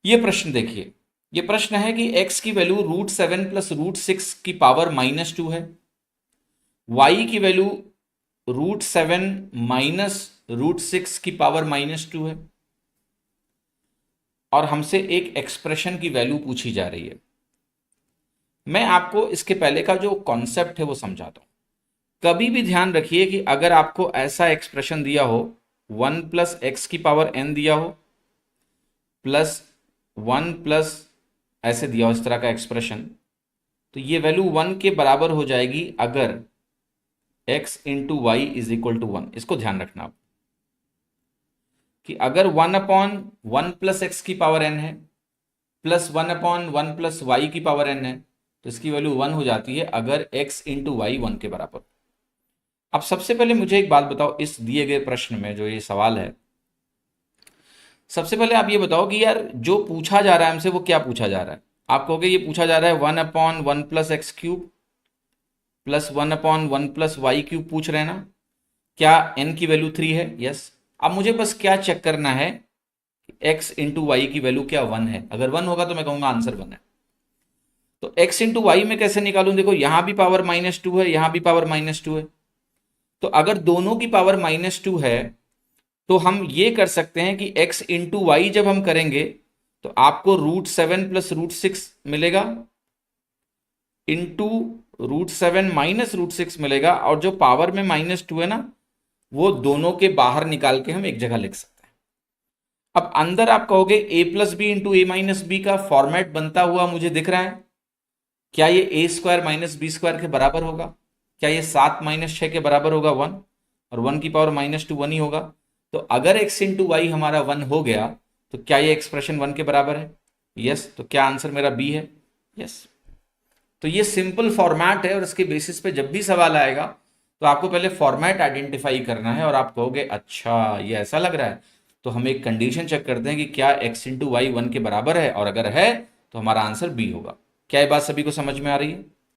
ये प्रश्न देखिए, ये प्रश्न है कि x की वैल्यू √7 प्लस √6 की पावर -2 है, y की वैल्यू √7 माइनस √6 की पावर -2 है, और हमसे एक एक्सप्रेशन की वैल्यू पूछी जा रही है। मैं आपको इसके पहले का जो कॉन्सेप्ट है वो समझाता हूं। कभी भी ध्यान रखिए कि अगर आपको ऐसा एक्सप्रेशन दिया हो, 1 प्लस एक्स की पावर n दिया हो, प्लस 1 प्लस ऐसे दिया हो इस तरह का एक्सप्रेशन, तो ये वैल्यू 1 के बराबर हो जाएगी अगर x into y is equal to 1। इसको ध्यान रखना आप कि अगर 1/1 प्लस एक्स की पावर n है प्लस 1/1 प्लस वाई की पावर n है, तो इसकी वैल्यू 1 हो जाती है अगर x इंटू वाई 1 के बराबर। अब सबसे पहले मुझे एक बात बताओ, इस दिए गए प्रश्न में जो ये सवाल है, सबसे पहले आप ये बताओ कि यार जो पूछा जा रहा है हमसे वो क्या पूछा जा रहा है। आप कहोगे ये पूछा जा रहा है 1/1 plus x cube plus 1/1 plus y cube पूछ रहे हैं ना, क्या n की वैल्यू 3 है? यस। अब मुझे बस क्या चेक करना है, x इंटू वाई की वैल्यू क्या 1 है? अगर 1 होगा तो मैं कहूंगा आंसर 1 है। तो x इंटू वाई में कैसे निकालूं? देखो यहां भी पावर -2 है, यहां भी पावर -2 है, तो अगर दोनों की पावर -2 है तो हम ये कर सकते हैं कि x इंटू वाई जब हम करेंगे तो आपको √7 प्लस √6 मिलेगा, इंटू √7 माइनस √6 मिलेगा, और जो पावर में -2 है ना, वो दोनों के बाहर निकाल के हम एक जगह लिख सकते हैं। अब अंदर आप कहोगे a plus b into a minus b का फॉर्मेट बनता हुआ मुझे दिख रहा है, क्या ये a square minus b square के बराबर होगा? क्या ये 7 माइनस 6 के बराबर होगा 1? और 1 की पावर -2 1 ही होगा। तो अगर x इंटू वाई हमारा 1 हो गया तो क्या ये एक्सप्रेशन 1 के बराबर है? यस। तो क्या आंसर मेरा बी है? यस। तो ये सिंपल फॉर्मेट है, और इसके बेसिस पे जब भी सवाल आएगा तो आपको पहले फॉर्मेट आइडेंटिफाई करना है, और आप कहोगे अच्छा ये ऐसा लग रहा है, तो हम एक कंडीशन चेक करते हैं कि क्या x इंटू वाई 1 के बराबर है, और अगर है तो हमारा आंसर बी होगा। क्या ये बात सभी को समझ में आ रही है?